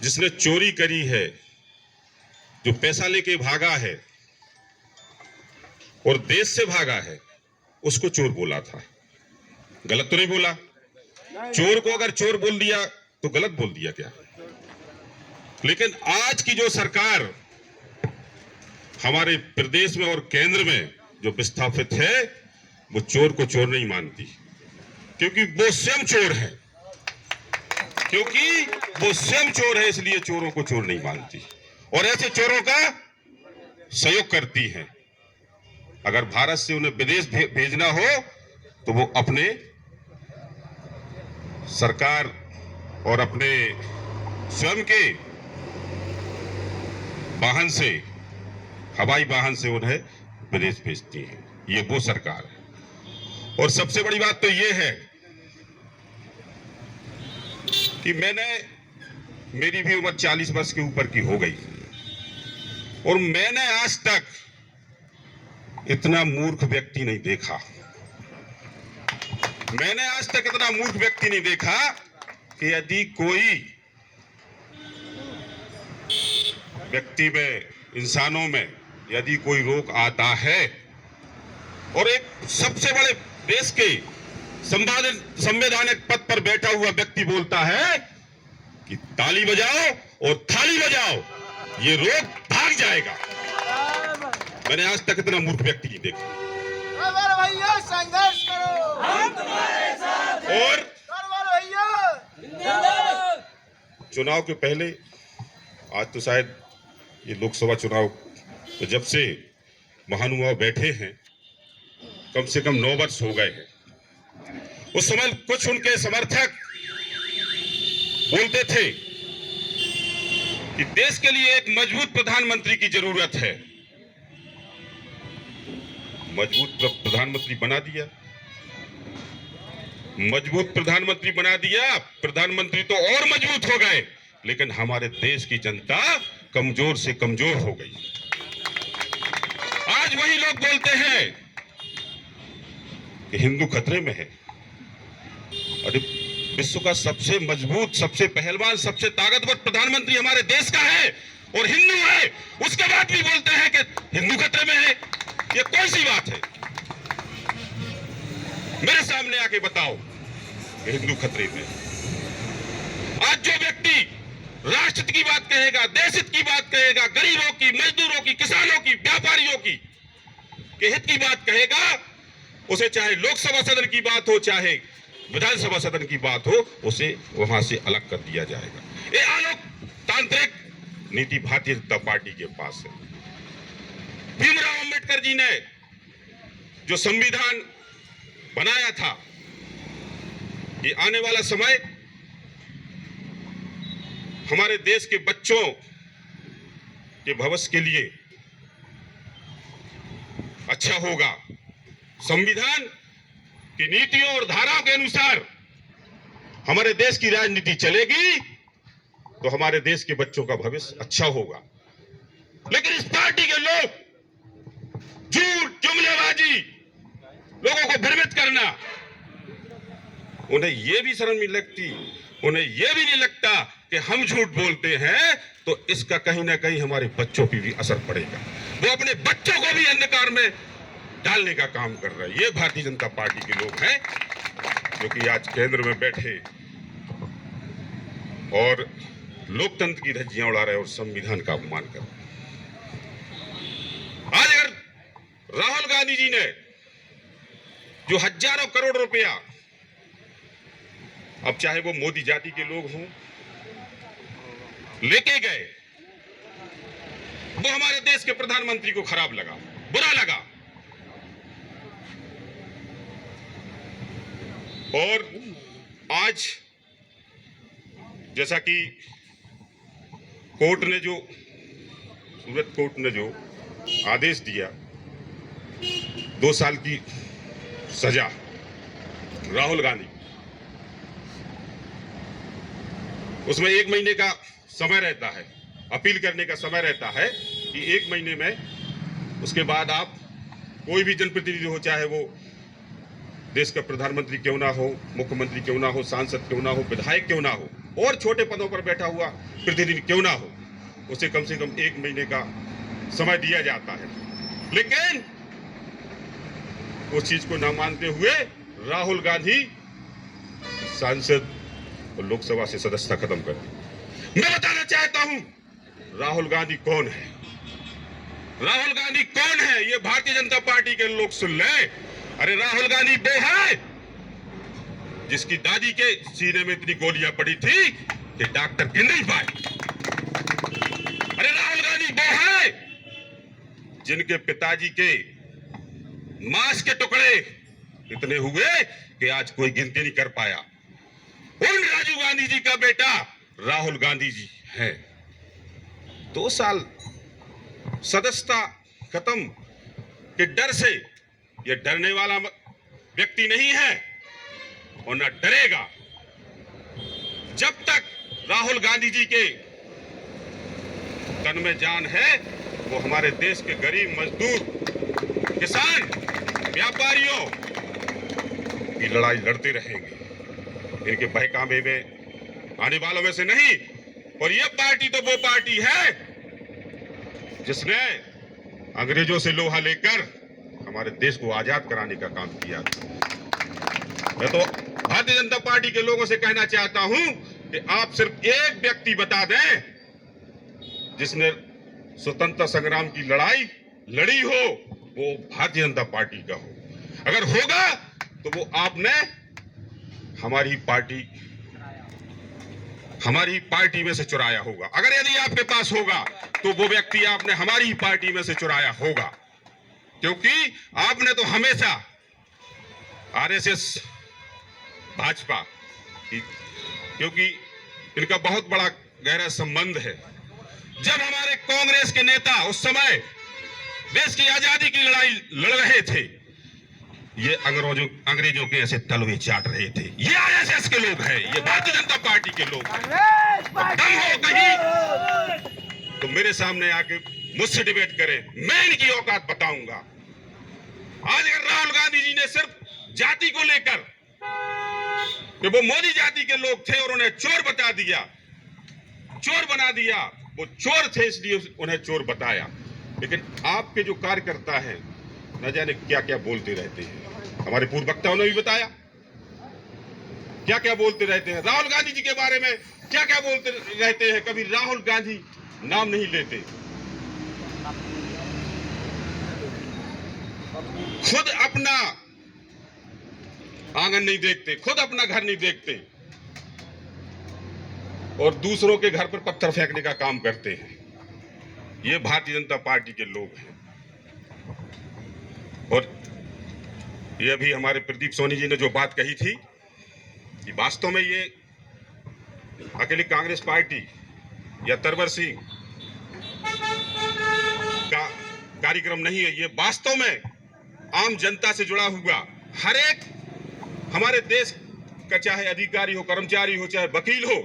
जिसने चोरी करी है, जो पैसा लेके भागा है और देश से भागा है, उसको चोर बोला था। गलत तो नहीं बोला? चोर को अगर चोर बोल दिया तो गलत बोल दिया क्या? लेकिन आज की जो सरकार हमारे प्रदेश में और केंद्र में जो विस्थापित है, वो चोर को चोर नहीं मानती, क्योंकि वो स्वयं चोर है। इसलिए चोरों को चोर नहीं मानती और ऐसे चोरों का सहयोग करती है। अगर भारत से उन्हें विदेश भेजना हो तो वो अपने सरकार और अपने स्वयं के वाहन से, हवाई वाहन से उन्हें विदेश भेजती है। ये वो सरकार है। और सबसे बड़ी बात तो ये है कि मेरी भी उम्र 40 वर्ष के ऊपर की हो गई और मैंने आज तक इतना मूर्ख व्यक्ति नहीं देखा। कि यदि कोई व्यक्ति में, इंसानों में यदि कोई रोग आता है और एक सबसे बड़े देश के संवैधानिक पद पर बैठा हुआ व्यक्ति बोलता है कि ताली बजाओ और थाली बजाओ, ये रोग भाग जाएगा। मैंने आज तक इतना मूर्ख व्यक्ति नहीं देखा। भैया संघर्ष करो, हम तुम्हारे साथ हैं। और चुनाव के पहले, आज तो शायद ये लोकसभा चुनाव तो जब से महानुभाव बैठे हैं, कम से कम 9 वर्ष हो गए हैं। उस समय कुछ उनके समर्थक बोलते थे कि देश के लिए एक मजबूत प्रधानमंत्री की जरूरत है। मजबूत प्रधानमंत्री बना दिया, प्रधानमंत्री तो और मजबूत हो गए, लेकिन हमारे देश की जनता कमजोर से कमजोर हो गई। आज वही लोग बोलते हैं कि हिंदू खतरे में है। अरे विश्व का सबसे मजबूत, सबसे पहलवान, सबसे ताकतवर प्रधानमंत्री हमारे देश का है और हिंदू है, उसके बाद भी बोलते हैं कि हिंदू खतरे में है। ये कौन सी बात है? मेरे सामने आके बताओ कि हिंदू खतरे में। आज जो व्यक्ति राष्ट्र की बात कहेगा, देश हित की बात कहेगा, गरीबों की, मजदूरों की, किसानों की, व्यापारियों की हित की बात कहेगा, उसे चाहे लोकसभा सदन की बात हो, चाहे विधानसभा सदन की बात हो, उसे वहां से अलग कर दिया जाएगा। ये आलोकतांत्रिक नीति भारतीय जनता पार्टी के पास है। भीमराव अंबेडकर जी ने जो संविधान बनाया था, ये आने वाला समय हमारे देश के बच्चों के भविष्य के लिए अच्छा होगा। संविधान की नीतियों और धाराओं के अनुसार हमारे देश की राजनीति चलेगी तो हमारे देश के बच्चों का भविष्य अच्छा होगा। लेकिन इस पार्टी के लोग झूठ, जुमलेबाजी, लोगों को भ्रमित करना, उन्हें यह भी शर्म नहीं लगती, उन्हें यह भी नहीं लगता कि हम झूठ बोलते हैं तो इसका कहीं ना कहीं हमारे बच्चों पर भी असर पड़ेगा। वो अपने बच्चों को भी अंधकार में डालने का काम कर रहे हैं। ये भारतीय जनता पार्टी के लोग हैं जो कि आज केंद्र में बैठे और लोकतंत्र की धज्जियां उड़ा रहे और संविधान का अपमान कर रहे। आज अगर राहुल गांधी जी ने जो हजारों करोड़ रुपया, अब चाहे वो मोदी जाति के लोग हों, लेके गए, वो हमारे देश के प्रधानमंत्री को खराब लगा, बुरा लगा। और आज जैसा कि सूरत कोर्ट ने जो आदेश दिया, 2 साल की सजा राहुल गांधी, उसमें 1 महीने का समय रहता है, अपील करने का समय रहता है कि 1 महीने में उसके बाद आप कोई भी जनप्रतिनिधि हो, चाहे वो देश का प्रधानमंत्री क्यों ना हो, मुख्यमंत्री क्यों ना हो, सांसद क्यों ना हो, विधायक क्यों ना हो, और छोटे पदों पर बैठा हुआ प्रतिनिधि क्यों ना हो, उसे कम से कम 1 महीने का समय दिया जाता है। लेकिन उस चीज को ना मानते हुए राहुल गांधी सांसद और लोकसभा से सदस्यता खत्म कर दी। मैं बताना चाहता हूं राहुल गांधी कौन है। राहुल गांधी कौन है ये भारतीय जनता पार्टी के लोग सुन ले। अरे राहुल गांधी वो है जिसकी दादी के सीने में इतनी गोलियां पड़ी थी कि डॉक्टर गिन नहीं पाए। अरे राहुल गांधी वो है जिनके पिताजी के मांस के टुकड़े इतने हुए कि आज कोई गिनती नहीं कर पाया। उन राजीव गांधी जी का बेटा राहुल गांधी जी है। 2 साल सदस्यता खत्म के डर से, यह डरने वाला व्यक्ति नहीं है और न डरेगा। जब तक राहुल गांधी जी के तन में जान है वो हमारे देश के गरीब, मजदूर, किसान, व्यापारियों की लड़ाई लड़ते रहेंगे। इनके बहकावे में आने वालों में से नहीं। और यह पार्टी तो वो पार्टी है जिसने अंग्रेजों से लोहा लेकर हमारे देश को आजाद कराने का काम किया। मैं तो भारतीय जनता पार्टी के लोगों से कहना चाहता हूं कि आप सिर्फ एक व्यक्ति बता दें जिसने स्वतंत्रता संग्राम की लड़ाई लड़ी हो, वो भारतीय जनता पार्टी का हो। अगर होगा तो वो आपने हमारी पार्टी में से चुराया होगा। अगर यदि आपके पास होगा तो वो व्यक्ति आपने हमारी पार्टी में से चुराया होगा, क्योंकि आपने तो हमेशा आरएसएस, भाजपा, क्योंकि इनका बहुत बड़ा गहरा संबंध है। जब हमारे कांग्रेस के नेता उस समय देश की आजादी की लड़ाई लड़ रहे थे, ये अंग्रेजों के ऐसे तलवे चाट रहे थे। ये आरएसएस के लोग हैं, ये भारतीय जनता पार्टी के लोग हैं। दम हो कहीं तो मेरे सामने आके मुझसे डिबेट करें, मैं इनकी औकात बताऊंगा। आज अगर राहुल गांधी जी ने सिर्फ जाति को लेकर कि वो मोदी जाति के लोग थे और उन्हें चोर बता दिया, चोर बना दिया, वो चोर थे इसलिए उन्हें चोर बताया। लेकिन आपके जो कार्यकर्ता हैं न जाने क्या क्या बोलते रहते हैं। हमारे पूर्व वक्ताओं ने भी बताया क्या क्या बोलते रहते हैं। राहुल गांधी जी के बारे में क्या क्या बोलते रहते हैं। कभी राहुल गांधी नाम नहीं लेते, खुद अपना आंगन नहीं देखते, खुद अपना घर नहीं देखते और दूसरों के घर पर पत्थर फेंकने का काम करते हैं। ये भारतीय जनता पार्टी के लोग हैं। और ये अभी हमारे प्रदीप सोनी जी ने जो बात कही थी कि वास्तव में ये अकेली कांग्रेस पार्टी या तरवर सिंह का कार्यक्रम नहीं है, ये वास्तव में आम जनता से जुड़ा हुआ हर एक हमारे देश का, चाहे अधिकारी हो, कर्मचारी हो, चाहे वकील हो,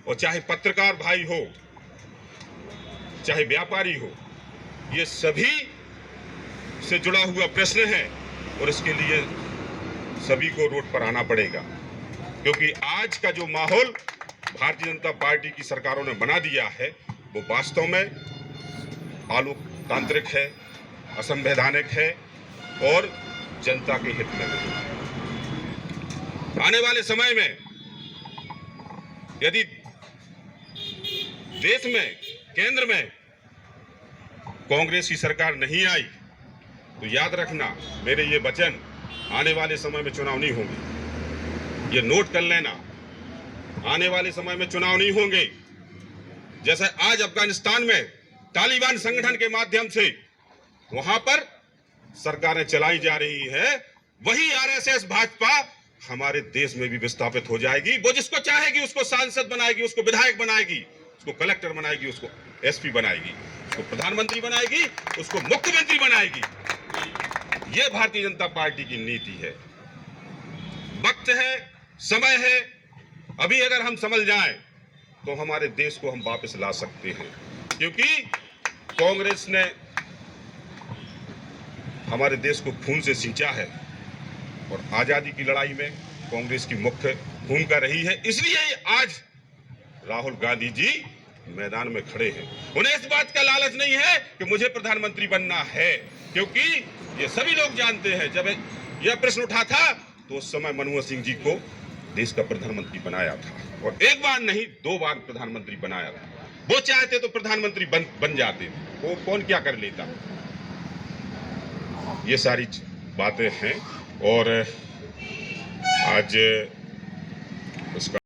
और चाहे पत्रकार भाई हो, चाहे व्यापारी हो, ये सभी से जुड़ा हुआ प्रश्न है। और इसके लिए सभी को रोड पर आना पड़ेगा, क्योंकि आज का जो माहौल भारतीय जनता पार्टी की सरकारों ने बना दिया है वो वास्तव में आलोकतांत्रिक है, असंवैधानिक है और जनता के हित में नहीं। आने वाले समय में यदि देश में, केंद्र में कांग्रेस की सरकार नहीं आई तो याद रखना मेरे ये वचन, आने वाले समय में चुनाव नहीं होंगे। ये नोट कर लेना, आने वाले समय में चुनाव नहीं होंगे। जैसे आज अफगानिस्तान में तालिबान संगठन के माध्यम से वहां पर सरकारें चलाई जा रही है, वही आरएसएस भाजपा हमारे देश में भी विस्थापित हो जाएगी। वो जिसको चाहेगी उसको सांसद बनाएगी, उसको विधायक बनाएगी, उसको कलेक्टर बनाएगी, उसको एसपी बनाएगी, उसको प्रधानमंत्री बनाएगी, उसको मुख्यमंत्री बनाएगी। ये भारतीय जनता पार्टी की नीति है। वक्त है, समय है, अभी अगर हम समझ जाएं तो हमारे देश को हम वापस ला सकते हैं, क्योंकि कांग्रेस ने हमारे देश को खून से सींचा है और आजादी की लड़ाई में कांग्रेस की मुख्य भूमिका रही है। इसलिए आज राहुल गांधी जी मैदान में खड़े हैं। उन्हें इस बात का लालच नहीं है कि मुझे प्रधानमंत्री बनना है, क्योंकि ये सभी लोग जानते हैं जब यह प्रश्न उठा था तो उस समय मनमोहन सिंह जी को देश का प्रधानमंत्री बनाया था, और एक बार नहीं 2 बार प्रधानमंत्री बनाया था। वो चाहते तो प्रधानमंत्री बन जाते, वो कौन क्या कर लेता। ये सारी बातें हैं और आज उसका